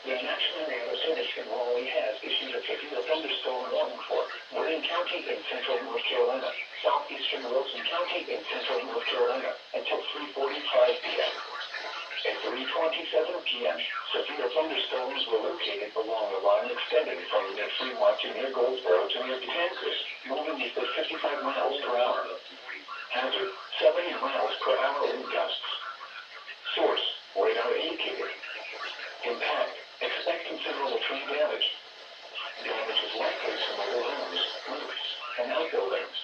The National Weather Service in Raleigh has issued a severe thunderstorm warning for Marin County in central North Carolina, southeastern Wilson County in central North Carolina until 3:45 p.m. At 3:27 p.m., severe thunderstorms were located along a line extending from near Fremont to near Goldsboro to near Kansas, moving east at 55 miles per hour. Hazard, 70 miles per hour wind gusts. Source, radar indicated. Impact, expect considerable tree damage. Damage is likely to mobile homes, roofs, and outbuildings.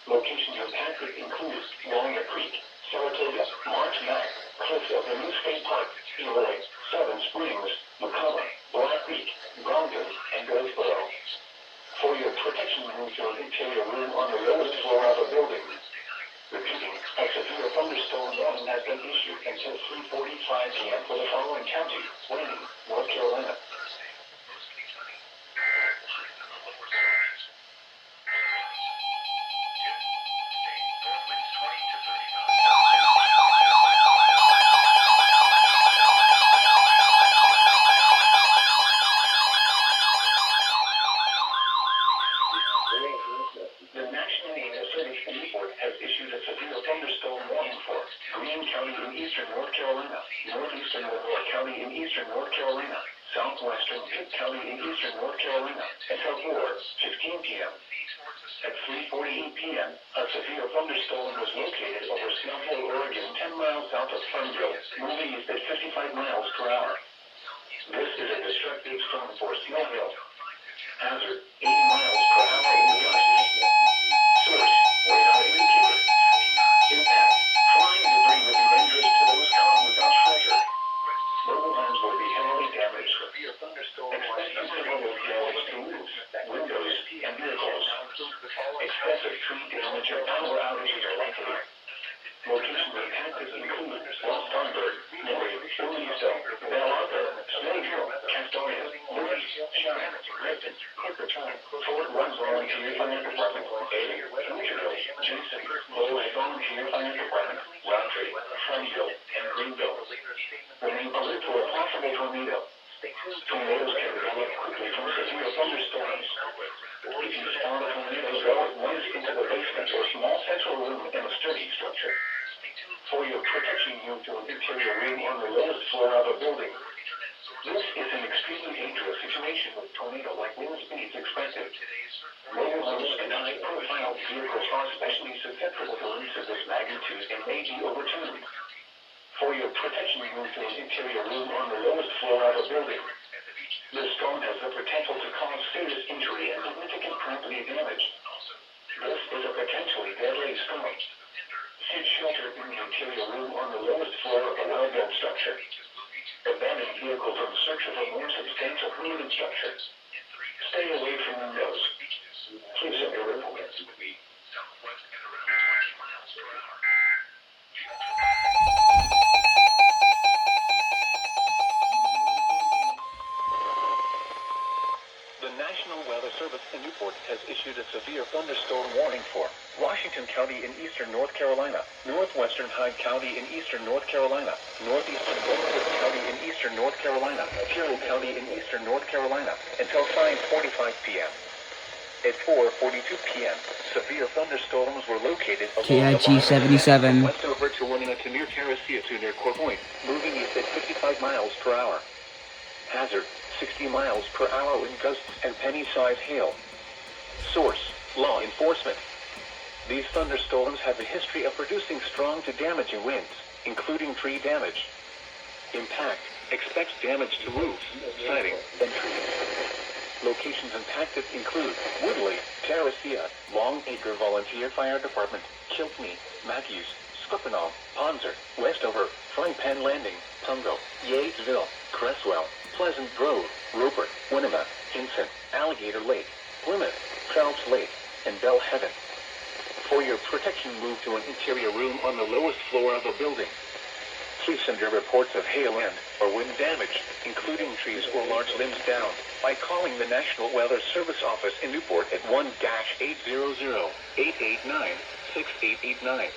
Locations impacted include Walnut Creek, Saratoga, March Mac, Cliffs of the New State Park, Eloy, Seven Springs, McCullough, Black Creek, Brompton, and Goldsboro. For your protection, move to an interior room on the lowest floor of a building. Repeating, a severe thunderstorm warning has been issued until 3:45 p.m. for the following counties: Wayne, North Carolina. The National Weather Service in Newport has issued a severe thunderstorm warning for Greene County in eastern North Carolina, northeastern Aurora County in eastern North Carolina, southwestern Pitt County in eastern North Carolina, until 4:15 p.m. At 3:48 p.m., a severe thunderstorm was located over Snow Hill, Oregon, 10 miles south of Farmville, moving east at 55 miles per hour. This is a destructive storm for Snow Hill. Hazard, 80 miles per hour in the gusts. Source, radar indicated. Impact, flying debris will be dangerous to those caught without shelter. Mobile homes will be heavily damaged. Expect considerable damage to roofs, windows, and vehicles. Excessive tree damage and power outages are likely. Locations impacted include Los Darnberg, Maury, Louisville, Belle Arbor, Snow Hill, Castoria, Louis, Sharon, Redmond, Clipperton, Fort Runs Volunteer Fire Department, Winterville, Jason, Lowell Volunteer Fire Department, Roundtree, Farmville, and Greenville. Remain alert for a possible tornado. Tornadoes can develop quickly from severe thunderstorms. If you spawn a tornado, go at once into the basement or small central room in a sturdy structure. For your protection, move to an interior room on the lowest floor of a building. This is an extremely dangerous situation with tornado-like wind speeds expected. Mobile homes and high-profile vehicles are especially susceptible to winds of this magnitude and may be overturned. For your protection, move to an interior room on the lowest floor of a building. This storm has the potential to cause serious injury and significant property damage. This is a potentially deadly storm. Seek shelter in the interior room on the lowest floor of a well-built structure. Abandon vehicles in search of a more substantial permanent structure. Stay away from windows. Please send your report. The National Weather Service in Newport has issued a severe thunderstorm warning for Washington County in eastern North Carolina, northwestern Hyde County in eastern North Carolina, northeastern Goldsboro County in eastern North Carolina, Carroll County in eastern North Carolina, until 5:45 p.m. At 4:42 p.m., severe thunderstorms were located along KIG 77. west over Tawana to near Terracea to near Core Point, moving east at 55 miles per hour. Hazard, 60 miles per hour wind gusts and penny-size hail. Source, law enforcement. These thunderstorms have a history of producing strong to damaging winds, including tree damage. Impact, expect damage to roofs, siding, and trees. Locations impacted include Woodley, Terracea, Longacre Volunteer Fire Department, Kiltney, Matthews, Scuppernong, Ponzer, Westover, Frying Pan Landing, Pungo, Yatesville, Cresswell, Pleasant Grove, Rupert, Winema, Hinson, Alligator Lake, Plymouth, Phelps Lake, and Bell Heaven. For your protection, move to an interior room on the lowest floor of a building. Please send your reports of hail and or wind damage, including trees or large limbs down, by calling the National Weather Service office in Newport at 1-800-889-6889.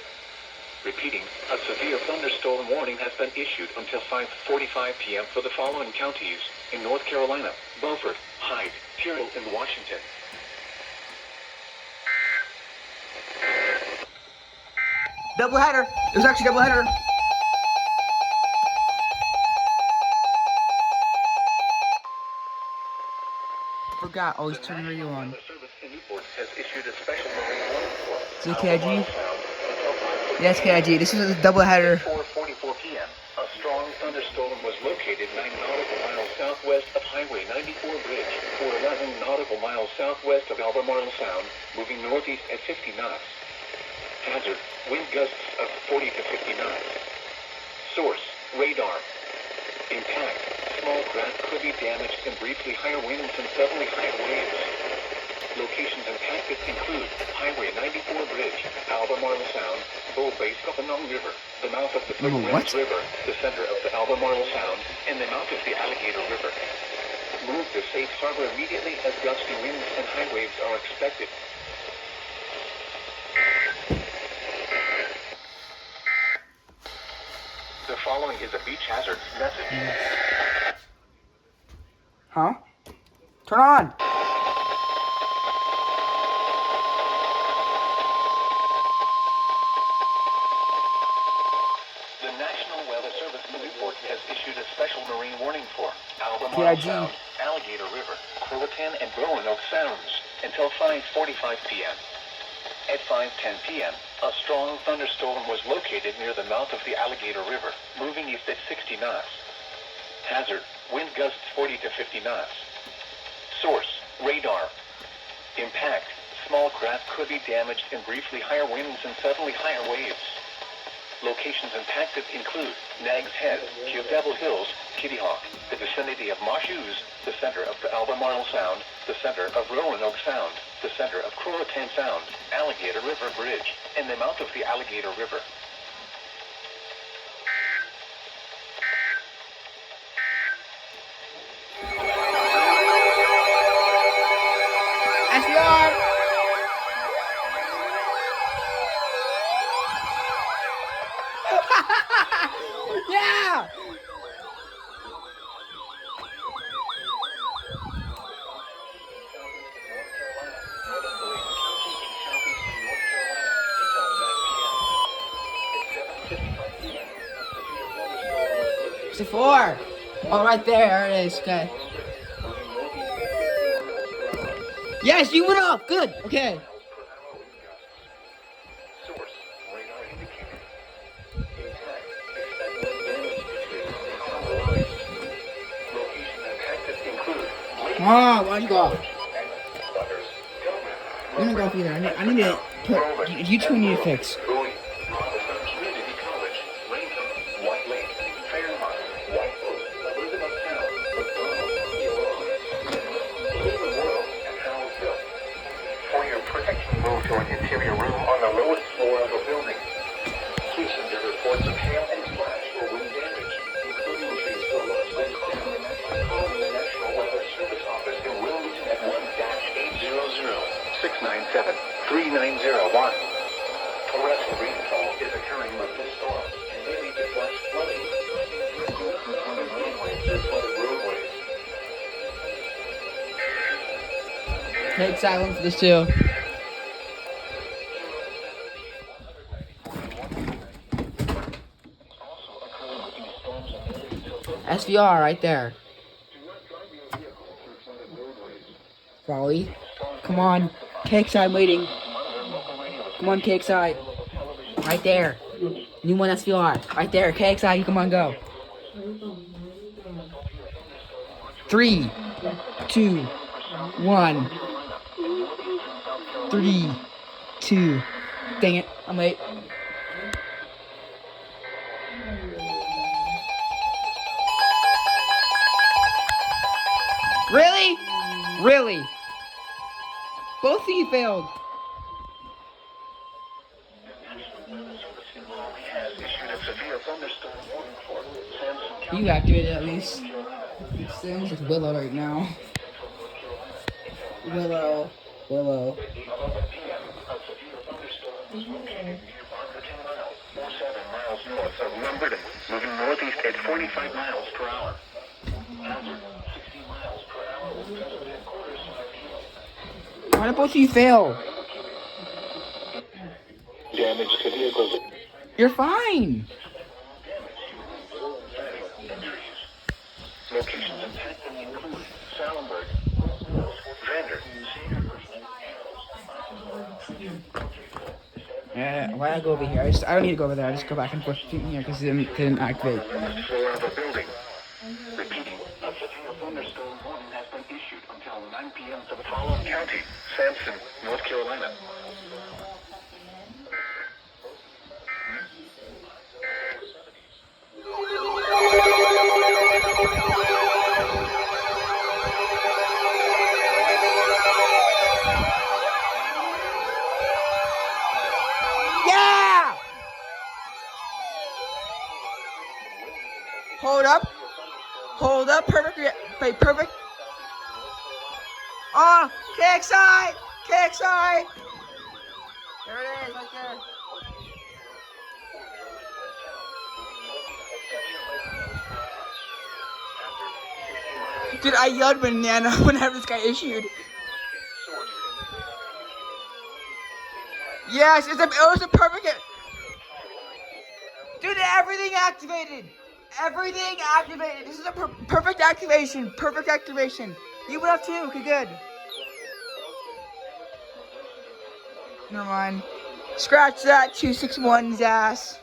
Repeating, a severe thunderstorm warning has been issued until 5:45 p.m. for the following counties in North Carolina: Beaufort, Hyde, Tyrrell, and Washington. Doubleheader. It was actually doubleheader. Forgot. Always turn the radio on. Is it KIG? Yes, KIG. This is a doubleheader. 4:44 p.m. A strong thunderstorm was located 9 nautical miles southwest of Highway 94 Bridge, or 11 nautical miles southwest of Albemarle Sound, moving northeast at 50 knots. Hazard: wind gusts of 40 to 50 knots. Source: radar. Impact: small craft could be damaged and briefly higher winds and suddenly higher waves. Locations impacted include Highway 94 Bridge, Albemarle Sound, Bull Base of the Nung River, the mouth of the Footbridge River, the center of the Albemarle Sound, and the mouth of the Alligator River. Move to safe harbor immediately as gusty winds and high waves are expected. The following is a beach hazard message. Huh? Turn on. The National Weather Service in Newport has issued a special marine warning for Albemarle Sound, Alligator River, Croatan, and Roanoke Sounds until 5:45 p.m. At 5:10 p.m., a strong thunderstorm was located near the mouth of the Alligator River, moving east at 60 knots. Hazard: wind gusts 40 to 50 knots. Source: radar. Impact: small craft could be damaged and briefly higher winds and suddenly higher waves. Locations impacted include Nags Head, Devil Hills, Kitty Hawk, the vicinity of Marshuse, the center of the Albemarle Sound, the center of Roanoke Sound, the center of Croatan Sound, Alligator River Bridge, and the mouth of the Alligator River. SBR. Yeah. It's a 4. Oh, right there. There it is. Okay. Yes, you went up. Good. Okay. Come on, why'd you go off? I'm gonna go off either. I need to put. You two need to fix. For your protection, move to an interior room on the lowest floor of a building. Please send your reports of hail and splash or wind damage, including trees or large winds down. Call the National Weather Service Office in Wilmington at 1-800-697-3901. Torrential rainfall is occurring with this storm and may lead to flash flooding. Roadways. Take silent for this too. SVR right there. Raleigh. Come on. Cake side waiting. Come on, cake side. Right there. New one SVR. Right there. Cake side. Come on, go. 3, 2, 1. 3, 2. Dang it. I'm late. Really? Really? Both of you failed. You activated at least. It sounds like Willow right now. Willow. miles north of Lumberton, moving northeast at 45 miles per hour. Hazard, 60 miles per hour with present headquarters. Why did both of you fail? Damage to vehicles. You're fine. Locations impacted include Salenberg, Vander. Why I go over here? I don't need to go over there. I just go back and forth between here because it didn't activate. First floor of a building. Repeating, a severe thunderstorm warning has been issued until 9 p.m. for the following county: Sampson, North Carolina. Yeah! Hold up. Hold up. Perfect. Wait, perfect. Oh, KXI! KXI! There it is, right there. Dude, I yelled banana whenever this guy issued. Yes, it was a perfect. Dude, everything activated. Everything activated. This is a perfect activation. Perfect activation. You went up too. Okay, good. Never mind. Scratch that 261's ass.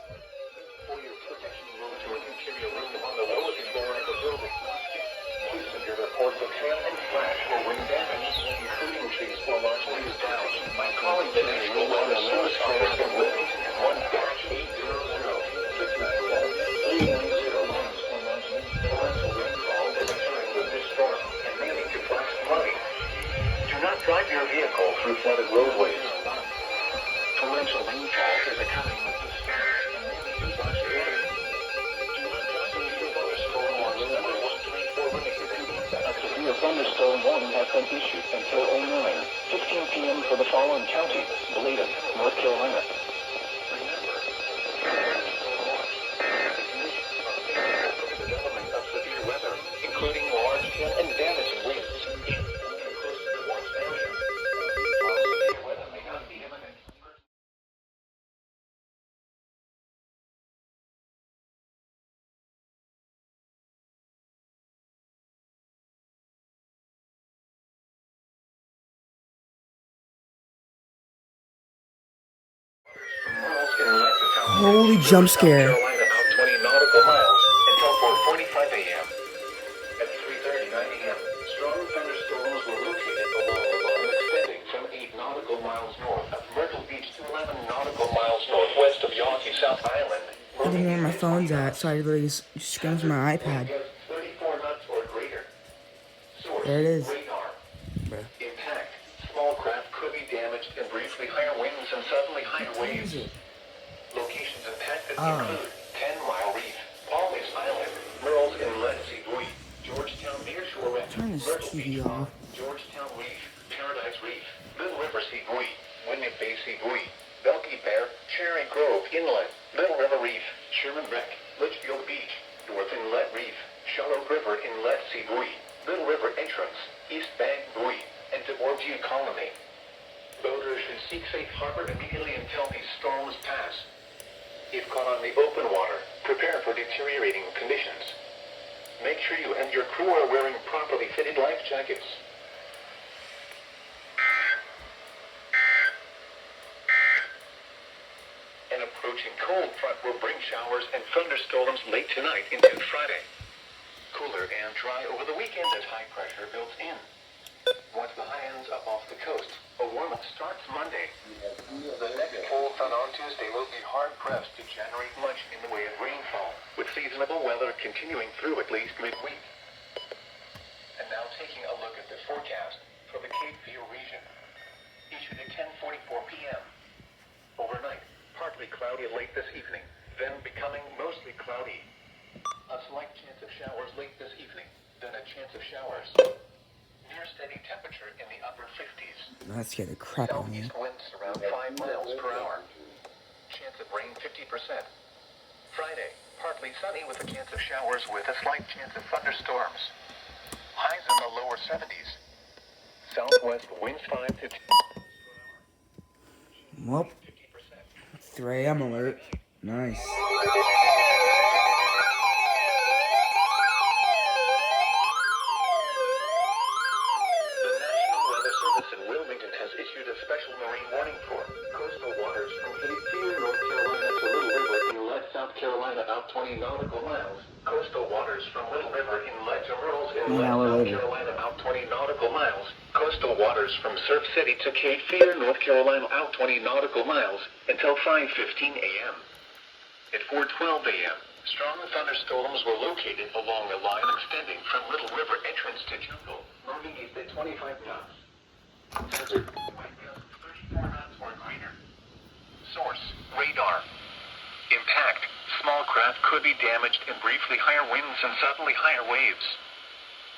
Drive your vehicle through flooded roadways. Torrential rainfall is accompanied with the storm. Do not drive a severe thunderstorm warning has been issued until 15 p.m. for the following county: Bladen, North Carolina. Development of severe weather, including large hail and damaging winds. Holy jump scare. About 20 nautical miles until 4:45 a.m. At 3:39 a.m., strong thunderstorms were located along the line extending from 8 nautical miles north of Myrtle Beach to 11 nautical miles northwest of Yawkey, South Island. I don't know where my phone's at, so I literally just scans my iPad. 34 knots or greater. Source, There it is. radar. Impact. Small craft could be damaged and briefly higher winds and suddenly higher waves. Locations impacted include 10-Mile Reef, Palmy's Island, Merle's Inlet, Sea Georgetown Nearshore Reef, Turn this Myrtle TV Beach, off. Georgetown Reef, Paradise Reef, Little River Sea Winnip Bay Sea Belky Bear, Cherry Grove Inlet, Little River Reef, Sherman Wreck, Litchfield Beach, North Inlet Reef, Charlotte River Inlet Sea Little River Entrance, East Bank Buoy, and DeBorgia Colony. Boaters should seek safe harbor immediately until these storms pass. If caught on the open water, prepare for deteriorating conditions. Make sure you and your crew are wearing properly fitted life jackets. An approaching cold front will bring showers and thunderstorms late tonight into Friday. Cooler and dry over the weekend as high pressure builds in. Once the high ends up off the coast, a warm-up starts Monday. The next cold front on Tuesday will be hard-pressed to generate much in the way of rainfall, with seasonable weather continuing through at least midweek. And now taking a look at the forecast for the Cape Fear region. Issued at 10:44 p.m. Overnight, partly cloudy late this evening, then becoming mostly cloudy. A slight chance of showers late this evening, then a chance of showers. Near steady temperature in the upper 50s. That scared the crap out of me. Southeast winds around 5 miles per hour. Chance of rain 50%. Friday, partly sunny with a chance of showers with a slight chance of thunderstorms. Highs in the lower 70s. Southwest winds 5 to 10. Well, 3 a.m. alert. Nice. The National Weather Service in Wilmington has issued a special marine warning for coastal waters from Cape Fear, North Carolina to Little River Inlet, South Carolina, about 20 nautical miles. Coastal waters from Little River Inlet to Murrells Inlet, South Carolina, about 20 nautical miles. Coastal waters from Surf City to Cape Fear, North Carolina, out 20 nautical miles until 5:15 a.m. At 4:12 a.m., strong thunderstorms were located along the line extending from Little River entrance to Jungle, moving east at 25 knots. Hazard, wind gusts 34 knots or greater. Source, radar. Impact, small craft could be damaged in briefly higher winds and suddenly higher waves.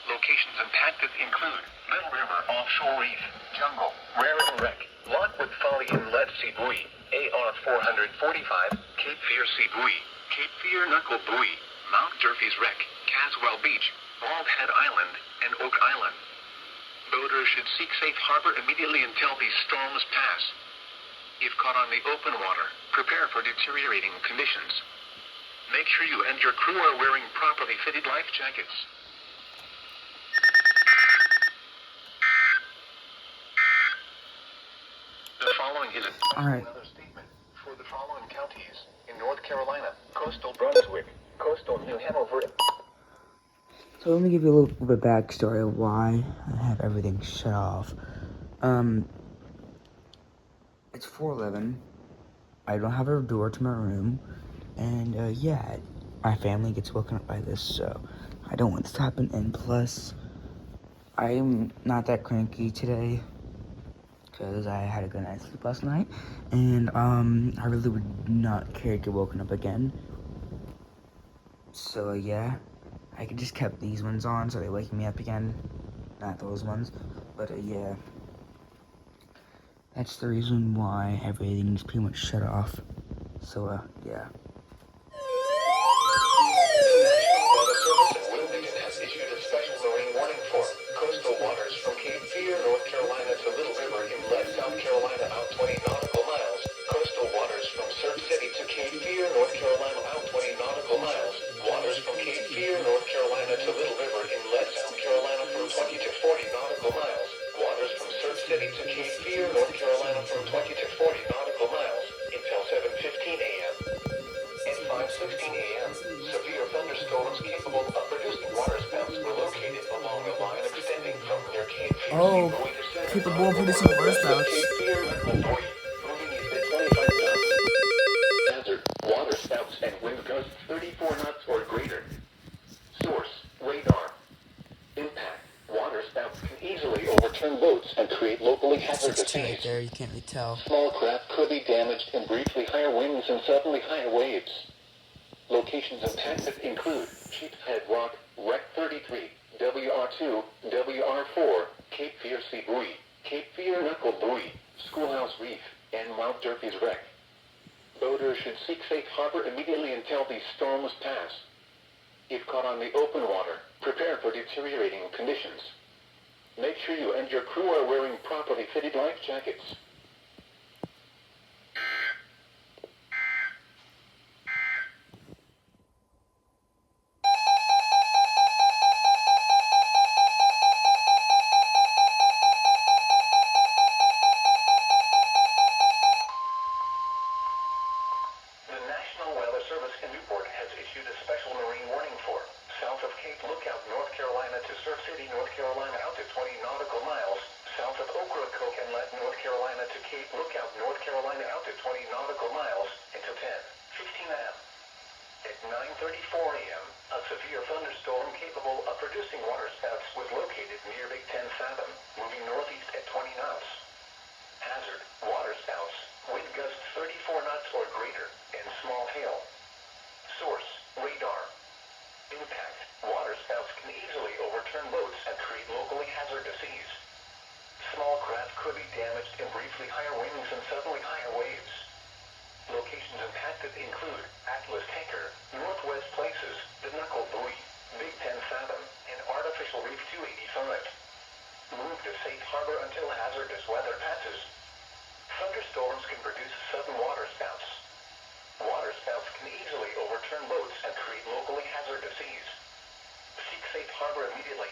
Locations impacted include Little River Offshore Reef, Jungle, Raritan Wreck, Lockwood Folly Inlet Sea Buoy, AR 445, Cape Fear Sea Buoy, Cape Fear Knuckle Buoy, Mount Durfee's Wreck, Caswell Beach, Bald Head Island, and Oak Island. Boaters should seek safe harbor immediately until these storms pass. If caught on the open water, prepare for deteriorating conditions. Make sure you and your crew are wearing properly fitted life jackets. The following is another statement for the following counties in North Carolina: coastal Brunswick, coastal New Hanover. So let me give you a little bit of backstory of why I have everything shut off. It's 4:11. I don't have a door to my room, and yeah, my family gets woken up by this, so I don't want this to happen. And plus, I'm not that cranky today because I had a good night's sleep last night, and I really would not care to get woken up again. So yeah, I just kept these ones on so they wake me up again, not those ones. But yeah, that's the reason why everything's pretty much shut off. So yeah. Weather Service in Wilmington has issued a special marine warning for coastal waters from Cape Fear, North Carolina to Little River Inlet, South Carolina, out 20 nautical miles. Coastal waters from Surf City to Cape Fear, North Carolina, out 20 nautical miles. Waters from Cape Fear, North Carolina to Little River Inlet, South Carolina, from 20 to 40 nautical miles. Waters from Surf City to Cape Fear, North Carolina, from 20 to 40 nautical miles until 7:15 a.m. At 5:16 a.m., severe thunderstorms capable of producing waterspouts were located along the line extending from near Cape Fear Oh, Sea Buoy to center capable of nautical producing miles west of waterspouts. Cape Fear Knuckle Buoy, moving east at 25 knots. Hazard, waterspouts and wind gusts 34 knots or greater. Source, radar. Impact, waterspouts can easily overturn boats and create locally hazardous Right seas. there, you can't really tell. Small craft could be damaged in briefly higher winds and suddenly higher waves. Locations impacted include Sheepshead Rock, Wreck 33, WR2, WR4, Cape Fear Sea Buoy, Cape Fear Knuckle Buoy, Schoolhouse Reef, and Mount Durfee's Wreck. Boaters should seek safe harbor immediately until these storms pass. If caught on the open water, prepare for deteriorating conditions. Make sure you and your crew are wearing properly fitted life jackets. The National Weather Service in Newport has issued a special marine warning for south of Cape Lookout, North Carolina to Surf City, North Carolina, out to 20 nautical miles. South of Ocracoke Inlet, North Carolina to Cape Lookout, North Carolina, out to 20 nautical miles until 10:15 a.m. At 9:34 a.m., a severe thunderstorm capable of producing waterspouts was located near Big Ten Fathom, moving northeast at 20 knots. Hazard, waterspouts, wind gusts 34 knots or greater, and small hail. Source, radar. Impact, waterspouts can easily overturn boats and create locally hazardous seas. Small craft could be damaged in briefly higher winds and suddenly higher waves. Locations impacted include Atlas Tanker, Northwest Places, the Knuckle Buoy, Big 10 Fathom, and Artificial Reef 285. Move to safe harbor until hazardous weather passes. Thunderstorms can produce sudden water spouts. Water spouts can easily overturn boats and create locally hazardous seas. Seek safe harbor immediately.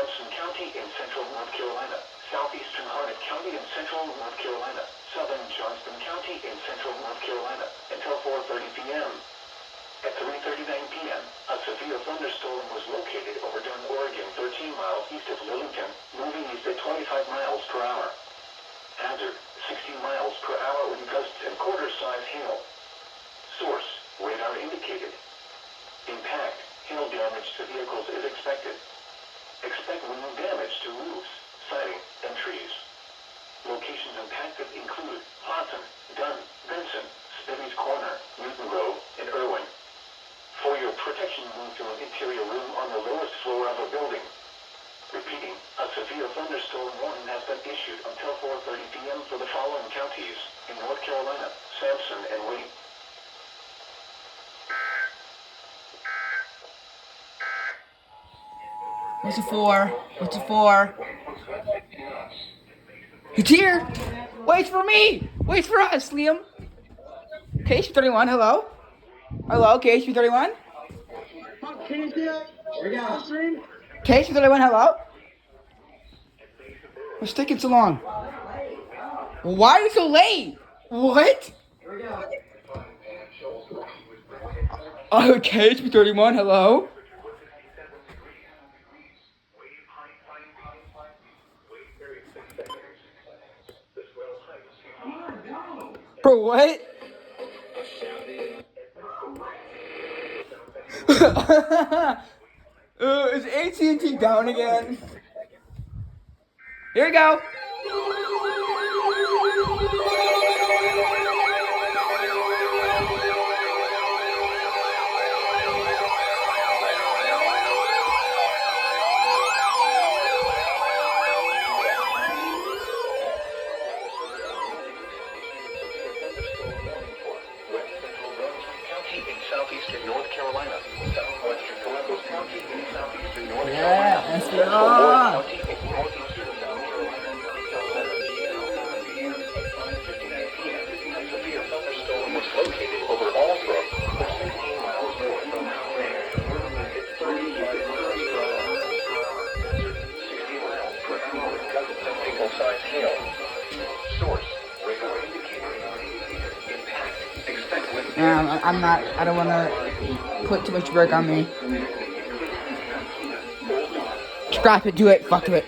Johnson County in central North Carolina, southeastern Harnett County in central North Carolina, southern Johnston County in central North Carolina, until 4:30 p.m. At 3:39 p.m., a severe thunderstorm was located over Dunn, Oregon, 13 miles east of Lillington, moving east at 25 miles per hour. Hazard, 60 miles per hour wind gusts and quarter-size hail. Source, radar indicated. Impact, hail damage to vehicles is expected. Expect wind damage to roofs, siding, and trees. Locations impacted include Hudson, Dunn, Benson, Spivey's Corner, Newton Road, and Irwin. For your protection, move to an interior room on the lowest floor of a building. Repeating, a severe thunderstorm warning has been issued until 4:30 p.m. for the following counties in North Carolina, Sampson and Wayne. What's it for? What's it for? It's here! Wait for me! Wait for us, Liam! KH31, hello? Hello, KH31? KH31, hello? What's taking so long? Why are you so late? What? Oh, KH31, hello? Bro, what? Is AT&T down again? Here we go. Southeastern North Carolina, southwestern Columbus County in southeastern North Yeah, Carolina, let's go. County in northeastern South Carolina, until 7 p.m. At 5:59 p.m., a severe thunderstorm was located over Allsbrook, 16 miles north of Conway. It's 35 miles per hour. 60 miles per hour with gusts and single-sized hail. Source, radar indicator. Impact, expect wind. I don't want to put too much work on me. Scrap it, do it, fuck it.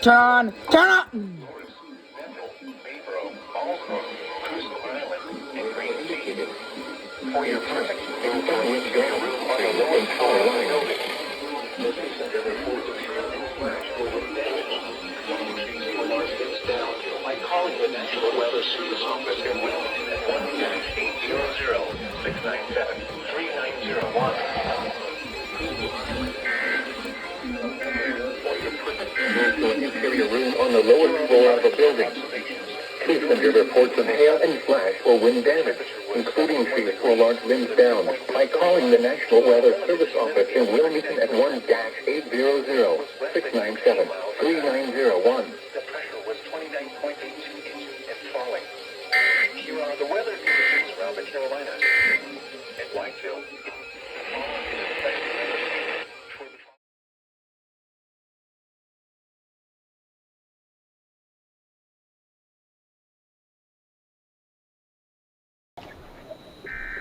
Turn on! For your perfect room on the lowest floor of the building. By calling the National Weather Service Office in Wilmington at 1-800-697-3901. Move to an interior room on the lowest floor of a building. Please send your reports of hail and flash or wind damage, including trees or large limbs down, by calling the National Weather Service Office in Wilmington at 1-800-697-3901. The pressure was 29.82 inches and falling. Here are the weather conditions around the Carolinas. At Whiteville,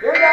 Here we go.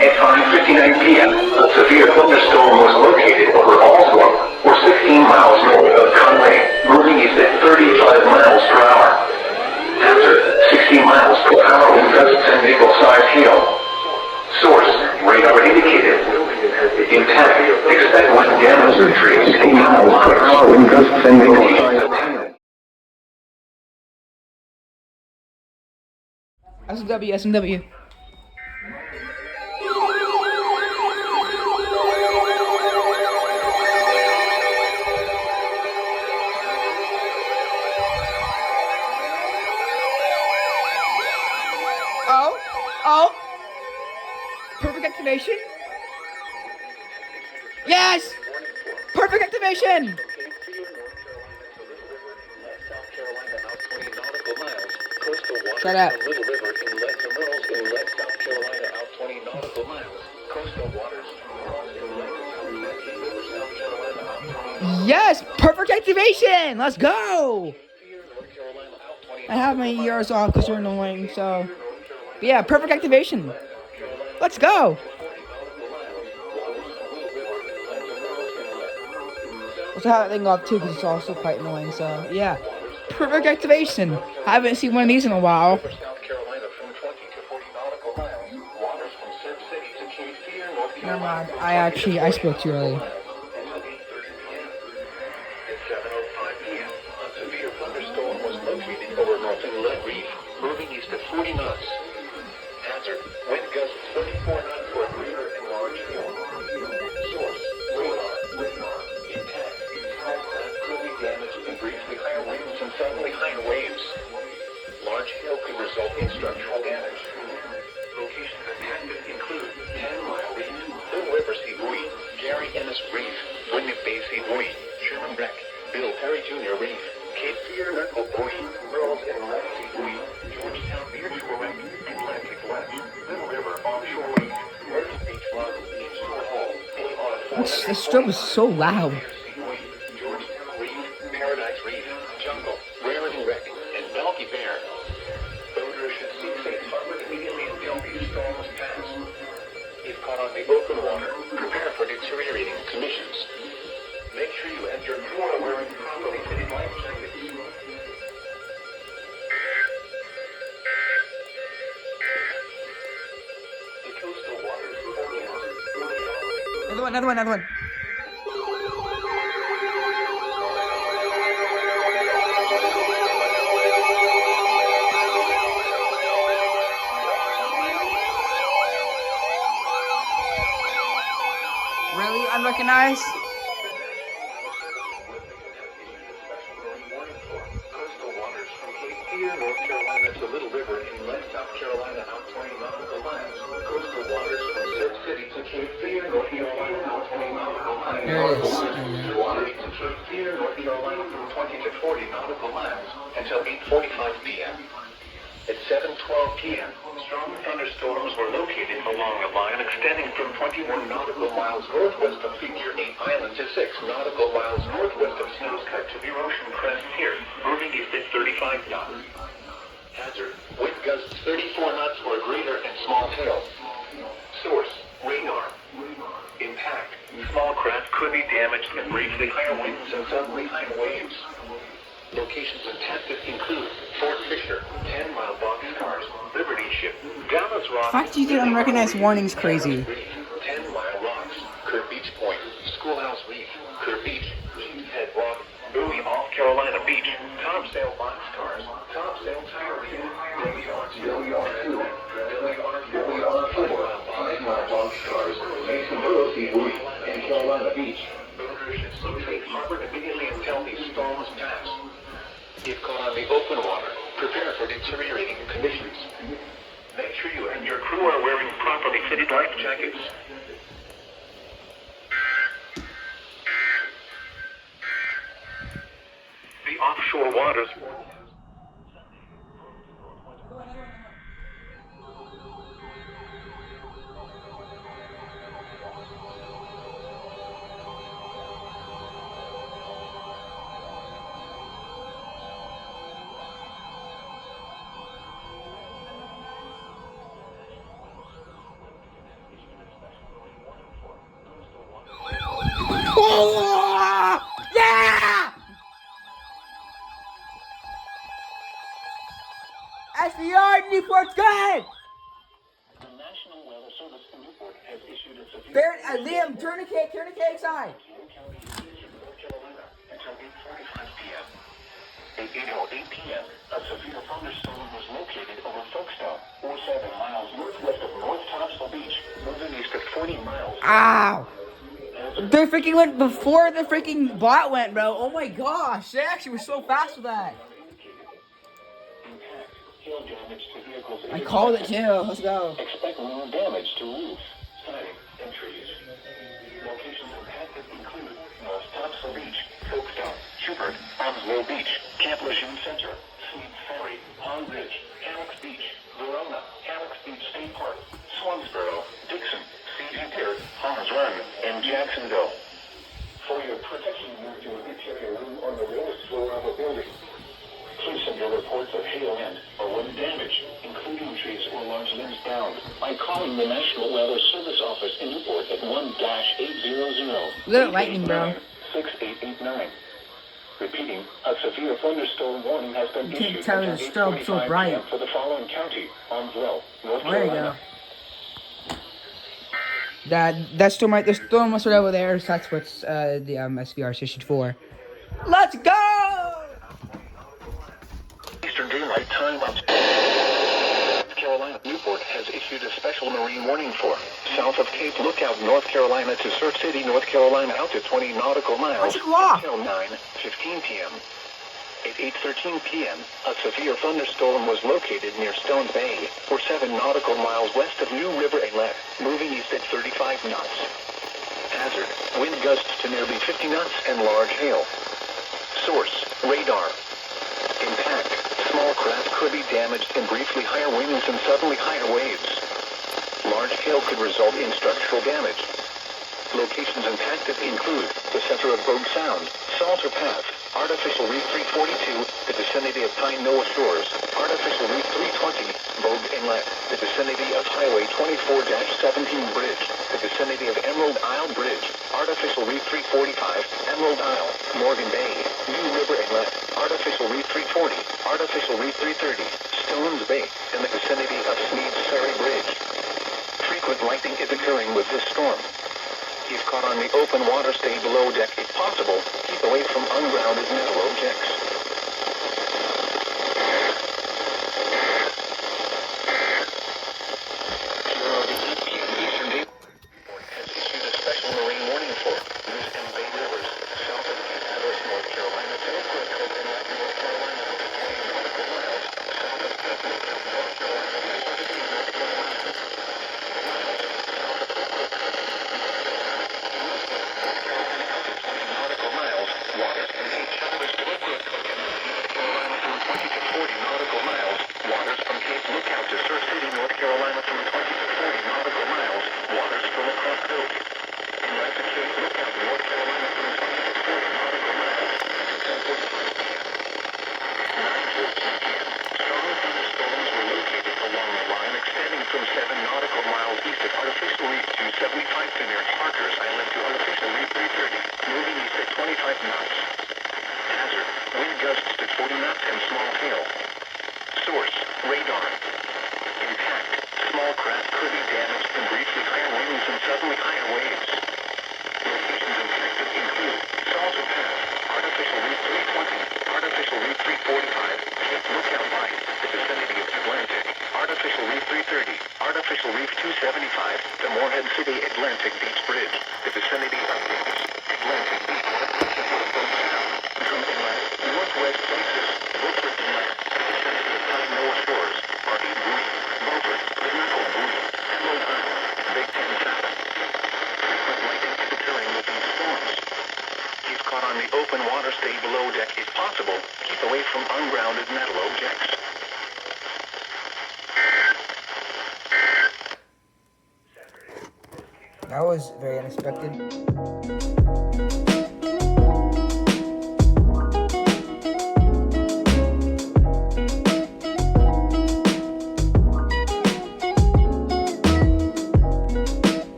At 5:59 p.m., a severe thunderstorm was located over Allsbrook, or 16 miles north of Conway, moving east at 35 miles per hour. Hazard, 60 miles per hour with gusts and vehicle-sized hail. Source, radar indicated. Impact, expect wind damage to trees, 60 miles per hour with gusts and vehicle-sized hail. SMW. activation. Yes! Perfect activation! Shut up. Little River inlet to Merle's Inlet, South Carolina, out 20 nautical miles. Coastal waters from Merle's Inlet to South Carolina, out 20 Yes! Perfect activation! Let's go! I have my ears off because they're annoying, so... But yeah, perfect activation. Let's go! Let's have that thing off too because it's also quite annoying, so yeah. Perfect activation. I haven't seen one of these in a while. Never mind. I spoke too early. At 7:05 p.m., a severe thunderstorm was located over North Inlet Reef, moving east at 40 knots. Hazard: wind gusts 34 knots for a greater and large hail. Source: radar. Intact. Could be damaged and briefly higher winds and suddenly higher waves. Large hail could result in structural damage. Locations impacted include 10-Mile Reef, Little River Sea Buoy, Gary Ennis Reef, Wyndham Bay Sea Buoy, Sherman Wreck, Bill Perry Jr. Reef, Cape Fear Knuckle Buoy, Merle's Inlet Sea Buoy, Georgetown Nearshore Wreck, Atlantic West, Little River Offshore Reef, Myrtle Beach Log, Inshore Hall, This strobe is so loud. Georgetown Reef, Paradise Reef, Jungle, Rarity Wreck, and Balky Bear. Boaters should seek safe harbor immediately until these storms pass. If caught on the open water, prepare for deteriorating conditions. Make sure you and your crew are wearing properly fitted life jackets. The coastal waters forecast. Another one. Really unrecognized? Coastal waters from Cape Fear, North Carolina to Little River inlet, South Carolina, out 20 nautical miles. Coastal waters from Surf City to Cape Fear, North Carolina, out 20 nautical miles. There it is. Waters to Cape Fear, North Carolina, from 20 to 40 nautical miles until 8:45 p.m. At 7:12 p.m., strong thunderstorms were located along a line extending from 21 nautical miles northwest of Figure 8 Island to 6 nautical miles northwest of Snow's Cut to the Ocean Crest Pier, moving east at 35 knots. Hazard: wind gusts 34 knots or greater and small hail. Source: radar. Impact: small craft could be damaged and briefly higher winds and suddenly higher waves. Locations intended include Fort Fisher, 10-Mile Boxcars, Liberty Ship, Dallas Rock. The fact you did unrecognized warnings crazy. 10-Mile Rocks, Kerr Beach Point, Schoolhouse Reef, Kerr Beach, Head Rock, Bowie off Carolina Beach, Topsail Boxcars, Topsail Tire Reef, WR2, WR4, Boxcars, Mason Borough Sea Buoy, and Carolina Beach. Boaters should seek safe harbor immediately until these storms pass. If caught on the open water, prepare for deteriorating conditions. Make sure you and your crew are wearing properly fitted life jackets. The offshore waters. Yeah! SVR Newport's good! The National Weather Service in Newport has issued a severe Liam, tourniquet side. North Carolina until 8:45 p.m. At 8:08 p.m., a severe thunderstorm was located over Folkestone, or 7 miles northwest of North Topsail Beach, moving east at 40 miles. Ow! They freaking went before the freaking bot went, bro. Oh my gosh, they actually were so fast with that. Hail damage to vehicles. I called it too. Let's go. Expect little damage to roofs, siding, and trees. Locations impacted include North Topsail Beach, Folkestone, Schubert, Onslow Beach, Camp Lejeune Center, Sweet Ferry, Pond Ridge, Hammocks Beach, Verona, Hammocks Beach State Park, Swansboro, Dixon, CG Pier, Hans Run, and Jacksonville. For your protection, move to an interior room on the lowest floor of a building. Please send your reports of hail and or wind damage, including trees or large limbs bound, by calling the National Weather Service Office in Newport at 1-800. Little lightning, bro. 6889. Repeating, a severe thunderstorm warning has been You can't issued tell until the strobe so 8:45 bright. p.m. for the following county: Onslow, North There you Carolina. go. That storm right, the storm was right over there. So that's what's the SVR is issued for. Let's go! Eastern Daylight Time up. North Carolina, Newport has issued a special marine warning for south of Cape Lookout, North Carolina to Surf City, North Carolina out to 20 nautical miles until 9:15 p.m. At 8:13 p.m., a severe thunderstorm was located near Stone Bay, or 7 nautical miles west of New River Inlet, moving east at 35 knots. Hazard, wind gusts to nearly 50 knots and large hail. Source, radar. Impact, small craft could be damaged in briefly higher winds and suddenly higher waves. Large hail could result in structural damage. Locations impacted include the center of Bogue Sound, Salter Path, Artificial Reef 342, the vicinity of Pine Noah Shores, Artificial Reef 320, Bogue Inlet, the vicinity of Highway 24-17 Bridge, the vicinity of Emerald Isle Bridge, Artificial Reef 345, Emerald Isle, Morgan Bay, New River Inlet, Artificial Reef 340, Artificial Reef 330, Stones Bay, and the vicinity of Smeads Ferry Bridge. Frequent lightning is occurring with this storm. If caught on the open water, stay below deck if possible. Keep away from ungrounded metal objects. Eastern Daylight has issued a special marine warning for Moose and Bay Rivers, south of Cape Hatteras, North Carolina, to Oakwood Cove Inlet, North Carolina, 20 nautical miles, south of Cape Lookout, North Carolina, to Surf City, North Carolina. Nautical miles, waters from Cape Hatteras to Oakwood Cove Inlet, North Carolina, from 20 to 40 nautical miles, waters from Cape Lookout to Surf City, North Carolina, from 20 to 40 nautical miles, waters from across Cove. Inlet to Cape Lookout, North Carolina, from 20 to 40 nautical miles, 10:45 p.m. 9:14 p.m. Strong thunderstorms were located along the line extending from 7 nautical miles east of Artificial Reef 275 to near Parker's Island to Artificial Reef 330, moving east at 25 knots. Hazard, wind gusts to 40 knots and small hail. Source, radar. Impact, small craft could be damaged in briefly higher winds and suddenly higher waves. Locations impacted include Salter Path, Artificial Reef 320, Artificial Reef 345, Cape Lookout Light, the vicinity of Atlantic, Artificial Reef 330, Artificial Reef 275, the Morehead City Atlantic Beach Bridge, the vicinity of Davis, Atlantic Beach, Bogue Sound, Drum Inlet, Northwest Places, Beaufort Inlet, the vicinity of Pine Noah Shores, Arcade Buoy, Beaufort, Pinnacle Buoy, Emerald Isle, Big Ten South. Frequent lightning is occurring with these storms. If caught on the open water, stay below deck if possible. Keep away from ungrounded metal objects. That was very unexpected.